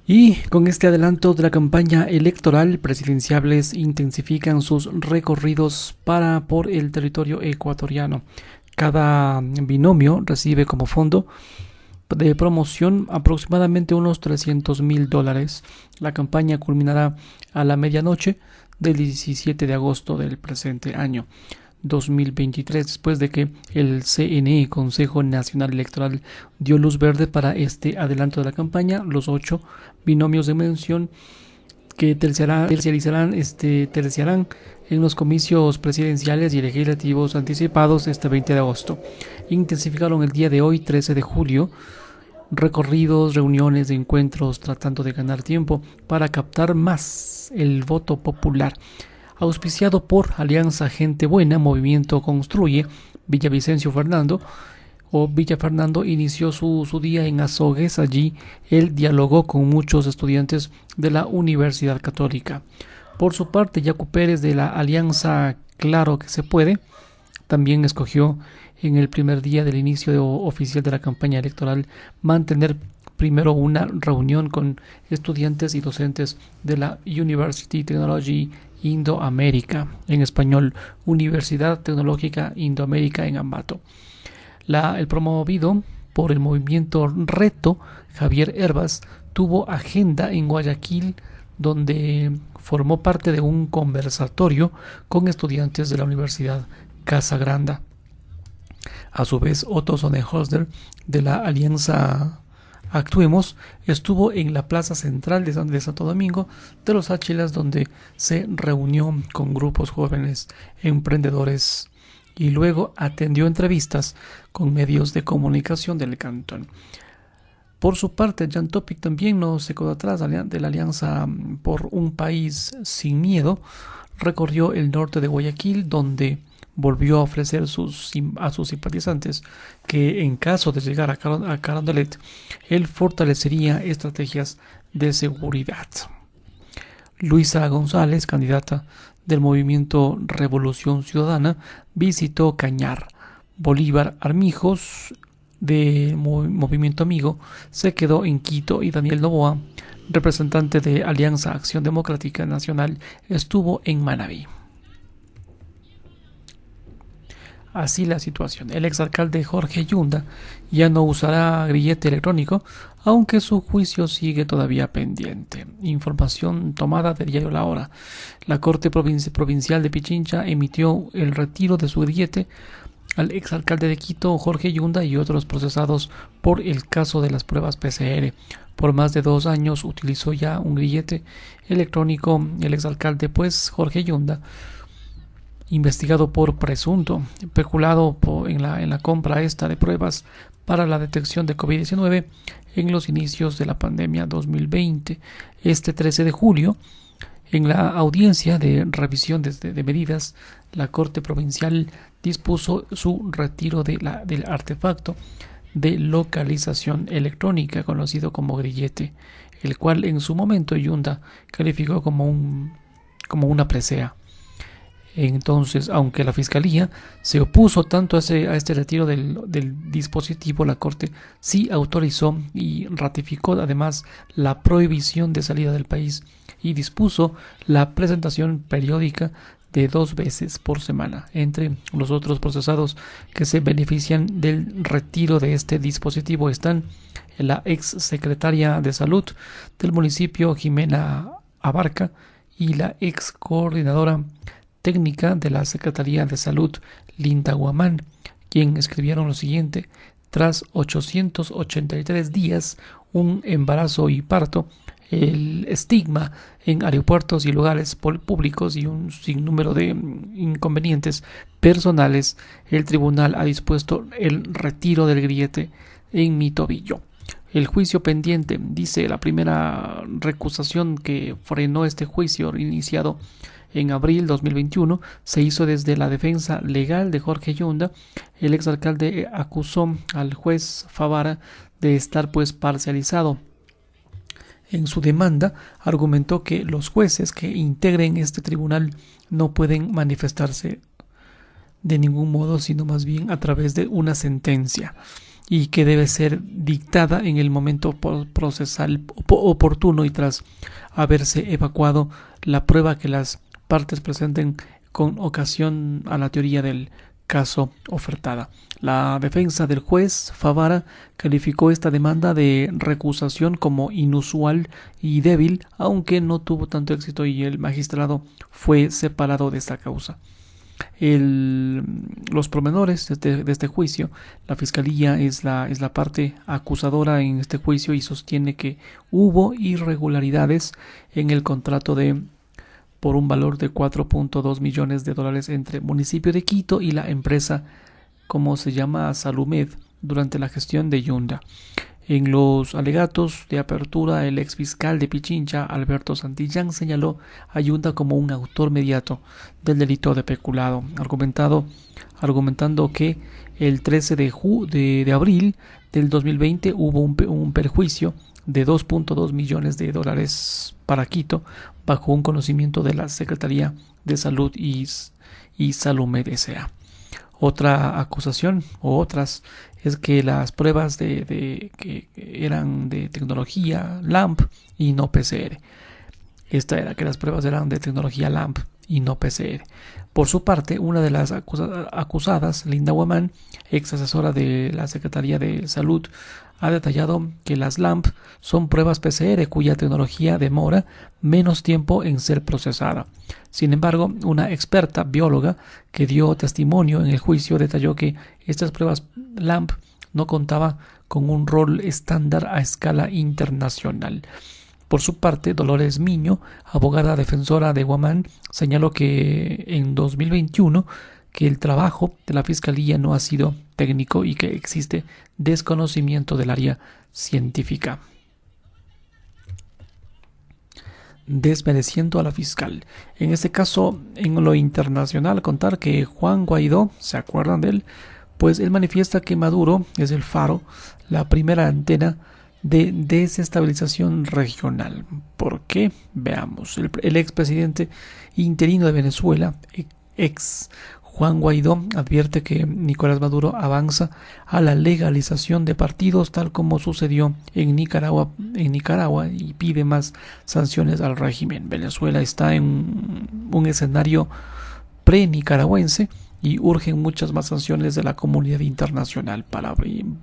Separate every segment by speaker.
Speaker 1: Y con este adelanto de la campaña electoral, presidenciables intensifican sus recorridos por el territorio ecuatoriano. Cada binomio recibe como fondo de promoción aproximadamente unos $300,000. La campaña culminará a la medianoche del 17 de agosto del presente año 2023, después de que el CNE, Consejo Nacional Electoral, dio luz verde para este adelanto de la campaña. Los 8 binomios de mención que terciarán en los comicios presidenciales y legislativos anticipados este 20 de agosto. Intensificaron el día de hoy, 13 de julio, recorridos, reuniones, encuentros, tratando de ganar tiempo para captar más el voto popular. Auspiciado por Alianza Gente Buena, Movimiento Construye, Villavicencio Fernando, Villa Fernando inició su día en Azogues. Allí él dialogó con muchos estudiantes de la Universidad Católica. Por su parte, Yacu Pérez, de la Alianza Claro que se puede, también escogió en el primer día del inicio oficial de la campaña electoral mantener primero una reunión con estudiantes y docentes de la University Technology Indoamérica, en español Universidad Tecnológica Indoamérica en Ambato. El promovido por el movimiento Reto, Javier Herbas, tuvo agenda en Guayaquil, donde formó parte de un conversatorio con estudiantes de la Universidad Casa Grande. A su vez, Otto Sonnenholzer, de la Alianza Actuemos, estuvo en la Plaza Central de Santo Domingo de los Áchilas, donde se reunió con grupos jóvenes emprendedores y luego atendió entrevistas con medios de comunicación del cantón. Por su parte, Jan Topic también no se quedó atrás de la Alianza por un País Sin Miedo. Recorrió el norte de Guayaquil, donde volvió a ofrecer a sus simpatizantes que en caso de llegar a Carondelet, él fortalecería estrategias de seguridad. Luisa González, candidata del movimiento Revolución Ciudadana, visitó Cañar. Bolívar Armijos, de Movimiento Amigo, se quedó en Quito, y Daniel Noboa, representante de Alianza Acción Democrática Nacional, estuvo en Manabí. Así la situación. El exalcalde Jorge Yunda ya no usará grillete electrónico, aunque su juicio sigue todavía pendiente. Información tomada de Diario La Hora. La Corte Provincial de Pichincha emitió el retiro de su grillete al exalcalde de Quito, Jorge Yunda, y otros procesados por el caso de las pruebas PCR. Por más de 2 años utilizó ya un grillete electrónico el exalcalde, pues Jorge Yunda, investigado por presunto peculado en la compra de pruebas para la detección de COVID-19 en los inicios de la pandemia 2020. Este 13 de julio, en la audiencia de revisión de medidas, la Corte Provincial dispuso su retiro del artefacto de localización electrónica conocido como grillete, el cual en su momento Yunda calificó como una presea. Entonces, aunque la Fiscalía se opuso tanto a este retiro del dispositivo, la Corte sí autorizó y ratificó además la prohibición de salida del país y dispuso la presentación periódica de 2 veces por semana. Entre los otros procesados que se benefician del retiro de este dispositivo están la ex secretaria de Salud del municipio, Jimena Abarca, y la ex coordinadora técnica de la Secretaría de Salud, Linda Guamán, quien escribieron lo siguiente: tras 883 días, un embarazo y parto, el estigma en aeropuertos y lugares públicos y un sinnúmero de inconvenientes personales, el tribunal ha dispuesto el retiro del grillete en mi tobillo. El juicio pendiente, dice la primera recusación que frenó este juicio iniciado en abril 2021, se hizo desde la defensa legal de Jorge Yunda. El exalcalde acusó al juez Favara de estar parcializado. En su demanda argumentó que los jueces que integren este tribunal no pueden manifestarse de ningún modo, sino más bien a través de una sentencia. y que debe ser dictada en el momento procesal oportuno y tras haberse evacuado la prueba que las partes presenten con ocasión a la teoría del caso ofertada. La defensa del juez Favara calificó esta demanda de recusación como inusual y débil, aunque no tuvo tanto éxito y el magistrado fue separado de esta causa. Los pormenores de este juicio. La fiscalía es la parte acusadora en este juicio y sostiene que hubo irregularidades en el contrato por un valor de 4.2 millones de dólares entre el municipio de Quito y la empresa, como se llama, Salumed, durante la gestión de Yunda. En los alegatos de apertura, el ex fiscal de Pichincha, Alberto Santillán, señaló a Yunda como un autor mediato del delito de peculado, argumentando que el 13 de abril del 2020 hubo un perjuicio de 2.2 millones de dólares para Quito bajo un conocimiento de la Secretaría de Salud y Salumed S.A. Otra acusación o otras es que las pruebas que eran de tecnología LAMP y no PCR. Esta era que las pruebas eran de tecnología LAMP y no PCR. Por su parte, una de las acusadas, Linda Guamán, ex asesora de la Secretaría de Salud, ha detallado que las LAMP son pruebas PCR cuya tecnología demora menos tiempo en ser procesada. Sin embargo, una experta bióloga que dio testimonio en el juicio detalló que estas pruebas LAMP no contaban con un rol estándar a escala internacional. Por su parte, Dolores Miño, abogada defensora de Guamán, señaló que en 2021 que el trabajo de la Fiscalía no ha sido técnico y que existe desconocimiento del área científica. Desmereciendo a la fiscal. En este caso, en lo internacional, contar que Juan Guaidó, ¿se acuerdan de él? Pues él manifiesta que Maduro es el faro, la primera antena de desestabilización regional. ¿Por qué? Veamos. El expresidente interino de Venezuela, ex Juan Guaidó, advierte que Nicolás Maduro avanza a la legalización de partidos tal como sucedió en Nicaragua y pide más sanciones al régimen. Venezuela está en un escenario pre-nicaragüense y urgen muchas más sanciones de la comunidad internacional para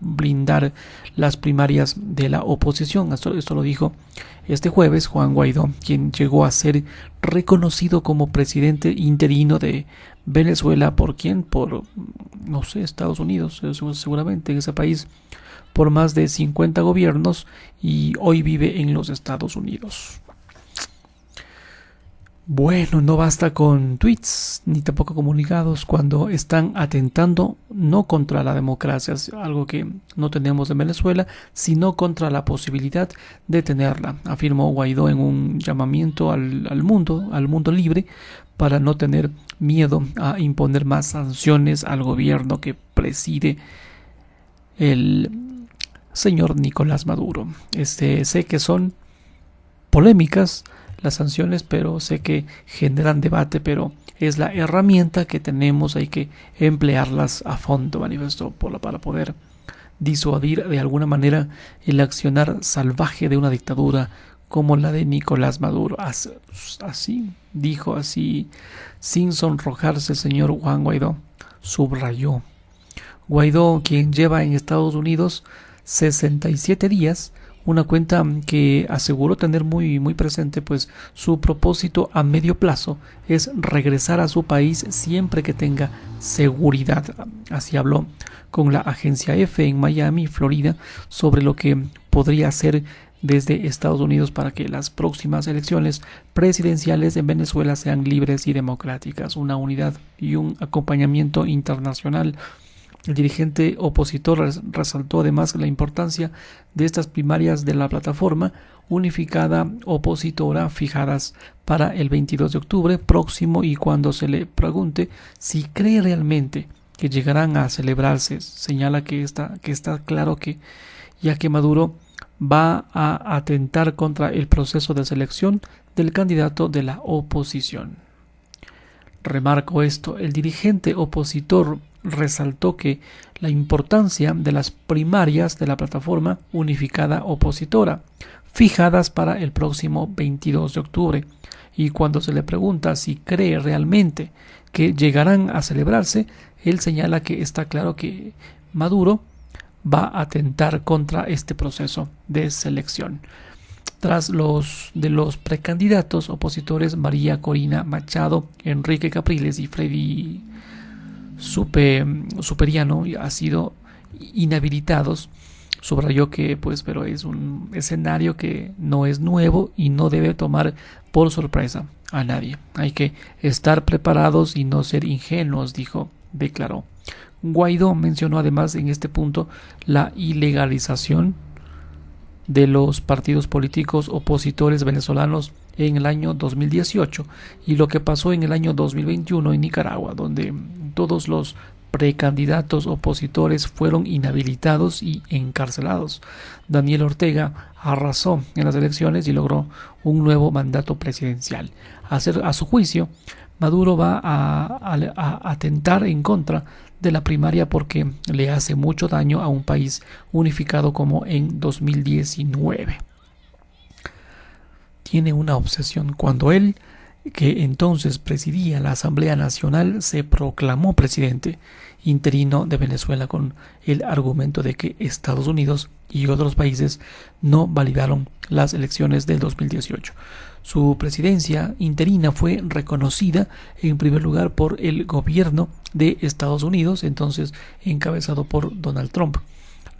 Speaker 1: blindar las primarias de la oposición. Esto lo dijo este jueves Juan Guaidó, quien llegó a ser reconocido como presidente interino de Venezuela. ¿Por quién? Por, no sé, Estados Unidos, seguramente en ese país, por más de 50 gobiernos, y hoy vive en los Estados Unidos. Bueno, no basta con tweets ni tampoco comunicados cuando están atentando no contra la democracia, algo que no tenemos en Venezuela, sino contra la posibilidad de tenerla, afirmó Guaidó en un llamamiento al mundo libre, para no tener miedo a imponer más sanciones al gobierno que preside el señor Nicolás Maduro. Sé que son polémicas las sanciones, pero sé que generan debate, pero es la herramienta que tenemos, hay que emplearlas a fondo, manifestó, para poder disuadir de alguna manera el accionar salvaje de una dictadura como la de Nicolás Maduro. Así dijo, así, sin sonrojarse, el señor Juan Guaidó subrayó. Guaidó, quien lleva en Estados Unidos 67 días, una cuenta que aseguró tener muy presente, pues su propósito a medio plazo es regresar a su país siempre que tenga seguridad. Así habló con la agencia EFE en Miami, Florida, sobre lo que podría hacer desde Estados Unidos para que las próximas elecciones presidenciales en Venezuela sean libres y democráticas. Una unidad y un acompañamiento internacional. El dirigente opositor resaltó además la importancia de estas primarias de la plataforma unificada opositora fijadas para el 22 de octubre próximo, y cuando se le pregunte si cree realmente que llegarán a celebrarse, señala que está claro que, ya que Maduro va a atentar contra el proceso de selección del candidato de la oposición. Remarco esto, el dirigente opositor resaltó que la importancia de las primarias de la plataforma unificada opositora, fijadas para el próximo 22 de octubre, y cuando se le pregunta si cree realmente que llegarán a celebrarse, él señala que está claro que Maduro va a atentar contra este proceso de selección. Tras los precandidatos opositores María Corina Machado, Enrique Capriles y Freddy Superiano ha sido inhabilitados. Subrayó que pero es un escenario que no es nuevo y no debe tomar por sorpresa a nadie. Hay que estar preparados y no ser ingenuos, declaró. Guaidó mencionó además en este punto la ilegalización de los partidos políticos opositores venezolanos en el año 2018 y lo que pasó en el año 2021 en Nicaragua, donde todos los precandidatos opositores fueron inhabilitados y encarcelados. Daniel Ortega arrasó en las elecciones y logró un nuevo mandato presidencial. A su juicio, Maduro va a atentar en contra de la primaria porque le hace mucho daño a un país unificado como en 2019. Tiene una obsesión. Cuando él, que entonces presidía la Asamblea Nacional, se proclamó presidente interino de Venezuela con el argumento de que Estados Unidos y otros países no validaron las elecciones del 2018. Su presidencia interina fue reconocida en primer lugar por el gobierno de Estados Unidos, entonces encabezado por Donald Trump,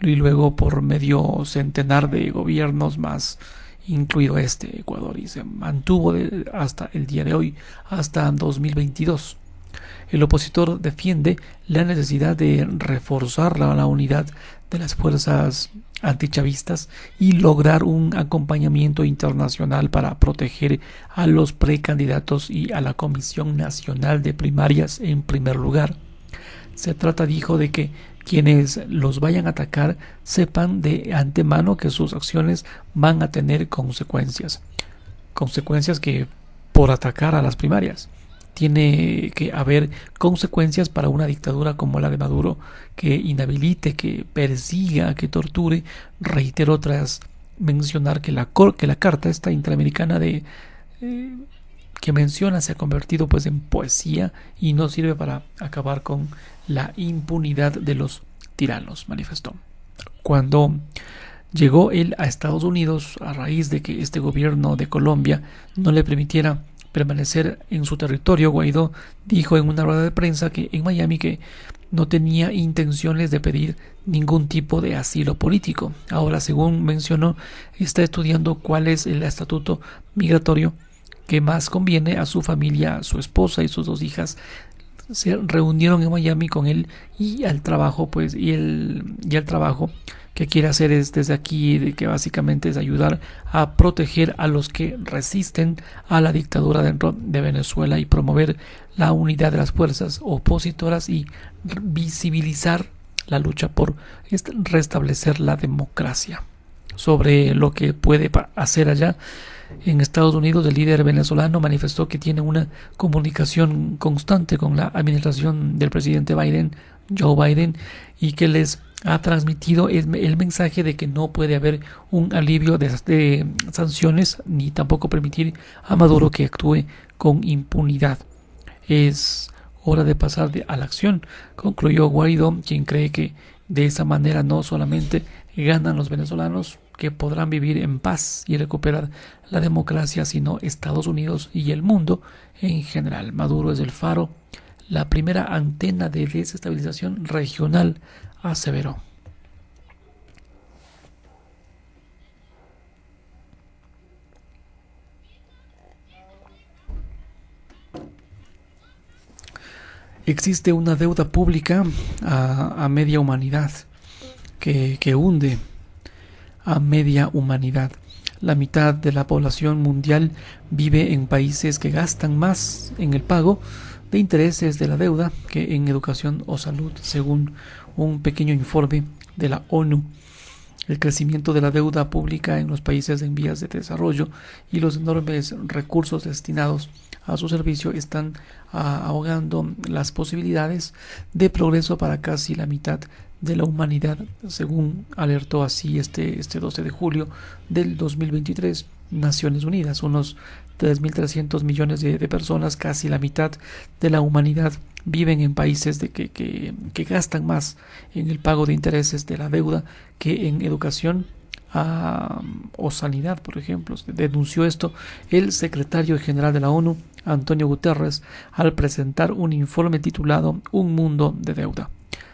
Speaker 1: y luego por medio centenar de gobiernos más, incluido Ecuador, y se mantuvo hasta el día de hoy, hasta 2022. El opositor defiende la necesidad de reforzar la unidad de las fuerzas antichavistas y lograr un acompañamiento internacional para proteger a los precandidatos y a la Comisión Nacional de Primarias en primer lugar. Se trata, dijo, de que quienes los vayan a atacar sepan de antemano que sus acciones van a tener consecuencias que por atacar a las primarias. Tiene que haber consecuencias para una dictadura como la de Maduro, que inhabilite, que persiga, que torture. Reitero tras mencionar que la carta esta interamericana que menciona se ha convertido en poesía y no sirve para acabar con la impunidad de los tiranos, manifestó. Cuando llegó él a Estados Unidos a raíz de que este gobierno de Colombia no le permitiera permanecer en su territorio, Guaidó dijo en una rueda de prensa que en Miami que no tenía intenciones de pedir ningún tipo de asilo político. Ahora, según mencionó, está estudiando cuál es el estatuto migratorio que más conviene a su familia. Su esposa y sus 2 hijas se reunieron en Miami con él y al trabajo trabajo que quiere hacer es desde aquí, que básicamente es ayudar a proteger a los que resisten a la dictadura dentro de Venezuela y promover la unidad de las fuerzas opositoras y visibilizar la lucha por restablecer la democracia. Sobre lo que puede hacer allá en Estados Unidos, el líder venezolano manifestó que tiene una comunicación constante con la administración del presidente Joe Biden, y que les ha transmitido el mensaje de que no puede haber un alivio de sanciones ni tampoco permitir a Maduro que actúe con impunidad. Es hora de pasar a la acción, concluyó Guaidó, quien cree que de esa manera no solamente ganan los venezolanos, que podrán vivir en paz y recuperar la democracia, sino Estados Unidos y el mundo en general. Maduro es el faro, la primera antena de desestabilización regional, aseveró. Existe una deuda pública a media humanidad que hunde a media humanidad. La mitad de la población mundial vive en países que gastan más en el pago de intereses de la deuda que en educación o salud, según un pequeño informe de la ONU. El crecimiento de la deuda pública en los países en vías de desarrollo y los enormes recursos destinados a su servicio están ahogando las posibilidades de progreso para casi la mitad de la humanidad, según alertó así este 12 de julio del 2023 Naciones Unidas. Unos 3.300 millones de personas, casi la mitad de la humanidad, viven en países que gastan más en el pago de intereses de la deuda que en educación o sanidad, por ejemplo. Denunció esto el secretario general de la ONU, Antonio Guterres, al presentar un informe titulado Un mundo de deuda.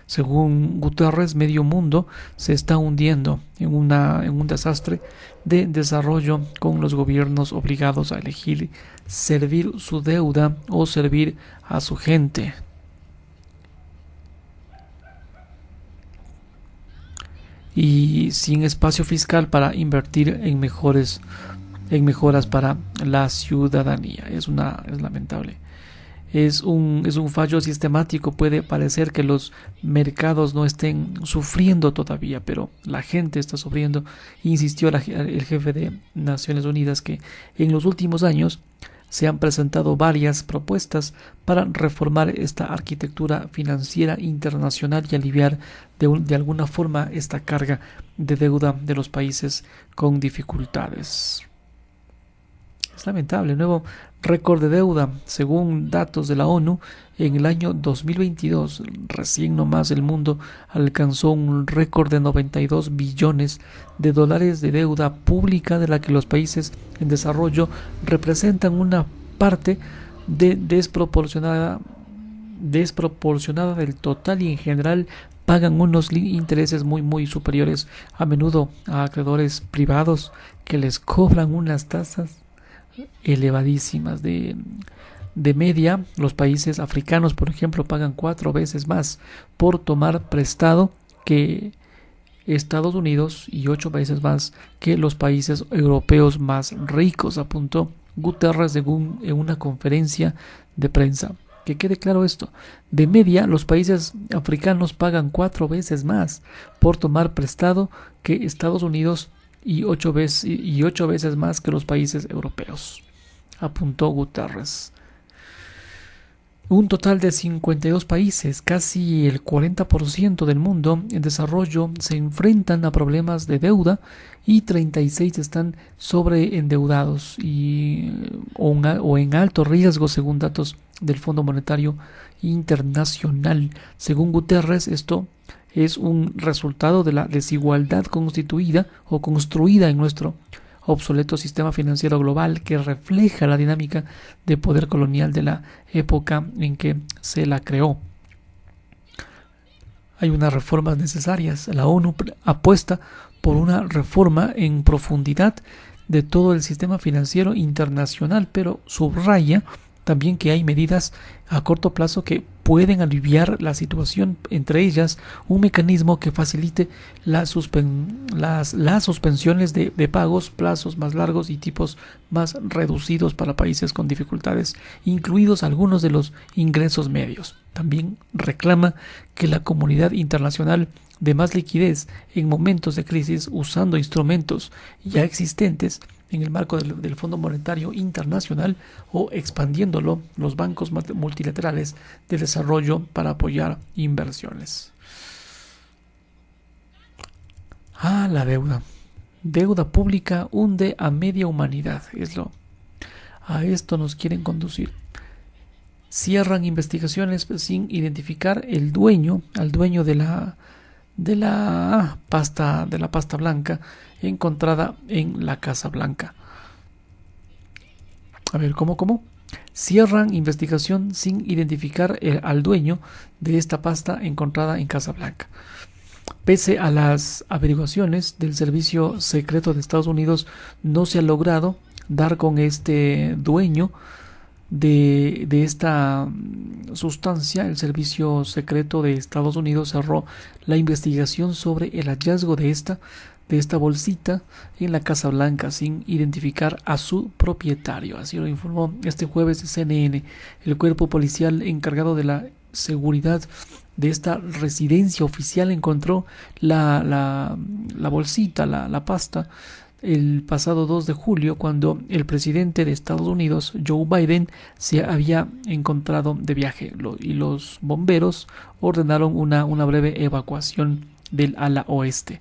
Speaker 1: Según Guterres, medio mundo se está hundiendo en un desastre de desarrollo, con los gobiernos obligados a elegir servir su deuda o servir a su gente. Y sin espacio fiscal para invertir en mejoras para la ciudadanía. Es lamentable. Es un fallo sistemático. Puede parecer que los mercados no estén sufriendo todavía, pero la gente está sufriendo. Insistió el jefe de Naciones Unidas que en los últimos años se han presentado varias propuestas para reformar esta arquitectura financiera internacional y aliviar de alguna forma esta carga de deuda de los países con dificultades. Es lamentable. Nuevo récord de deuda. Según datos de la ONU, en el año 2022, recién nomás, el mundo alcanzó un récord de 92 billones de dólares de deuda pública, de la que los países en desarrollo representan una parte desproporcionada del total, y en general pagan unos intereses muy superiores, a menudo a acreedores privados que les cobran unas tasas elevadísimas. De media, los países africanos, por ejemplo, pagan 4 veces más por tomar prestado que Estados Unidos y 8 veces más que los países europeos más ricos, apuntó Guterres en una conferencia de prensa. Que quede claro esto: de media, los países africanos pagan 4 veces más por tomar prestado que Estados Unidos y 8 veces más que los países europeos, apuntó Guterres. Un total de 52 países, casi el 40% del mundo en desarrollo, se enfrentan a problemas de deuda, y 36 están sobreendeudados o en alto riesgo, según datos del Fondo Monetario Internacional. Según Guterres, esto es un resultado de la desigualdad constituida o construida en nuestro obsoleto sistema financiero global, que refleja la dinámica de poder colonial de la época en que se la creó. Hay unas reformas necesarias. La ONU apuesta por una reforma en profundidad de todo el sistema financiero internacional, pero subraya también que hay medidas a corto plazo que pueden aliviar la situación, entre ellas un mecanismo que facilite las suspensiones de pagos, plazos más largos y tipos más reducidos para países con dificultades, incluidos algunos de los ingresos medios. También reclama que la comunidad internacional dé más liquidez en momentos de crisis, usando instrumentos ya existentes en el marco del Fondo Monetario Internacional, o expandiéndolo los bancos multilaterales de desarrollo para apoyar inversiones. La deuda. Deuda pública hunde a media humanidad. A esto nos quieren conducir. Cierran investigaciones sin identificar al dueño de la pasta blanca encontrada en la Casa Blanca. A ver, ¿cómo? Cierran investigación sin identificar al dueño de esta pasta encontrada en Casa Blanca. Pese a las averiguaciones del Servicio Secreto de Estados Unidos, no se ha logrado dar con este dueño de esta sustancia. El Servicio Secreto de Estados Unidos cerró la investigación sobre el hallazgo de esta bolsita en la Casa Blanca sin identificar a su propietario. Así lo informó este jueves CNN. El cuerpo policial encargado de la seguridad de esta residencia oficial encontró la bolsita, la pasta, el pasado 2 de julio, cuando el presidente de Estados Unidos, Joe Biden, se había encontrado de viaje y los bomberos ordenaron una breve evacuación del ala oeste.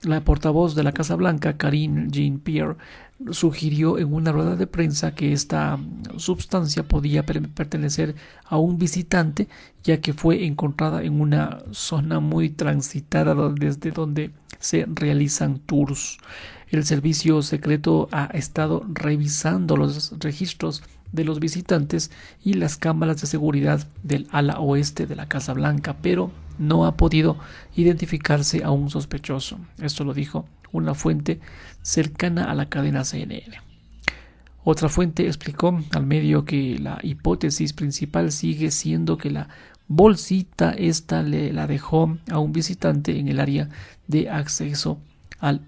Speaker 1: La portavoz de la Casa Blanca, Karine Jean-Pierre, sugirió en una rueda de prensa que esta sustancia podía pertenecer a un visitante, ya que fue encontrada en una zona muy transitada desde donde se realizan tours. El servicio secreto ha estado revisando los registros de los visitantes y las cámaras de seguridad del ala oeste de la Casa Blanca, pero no ha podido identificarse a un sospechoso. Esto lo dijo una fuente cercana a la cadena CNN. Otra fuente explicó al medio que la hipótesis principal sigue siendo que la bolsita esta la dejó a un visitante en el área de acceso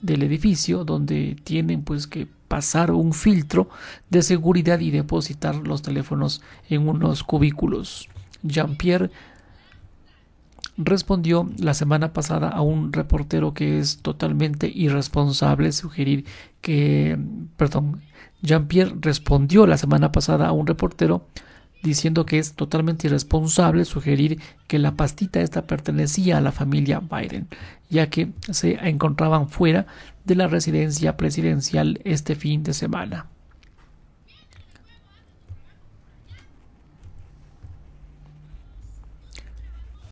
Speaker 1: del edificio, donde tienen pues que pasar un filtro de seguridad y depositar los teléfonos en unos cubículos. Jean-Pierre respondió la semana pasada a un reportero que es totalmente irresponsable Jean-Pierre respondió la semana pasada a un reportero diciendo que es totalmente irresponsable sugerir que la pastita esta pertenecía a la familia Biden, ya que se encontraban fuera de la residencia presidencial este fin de semana.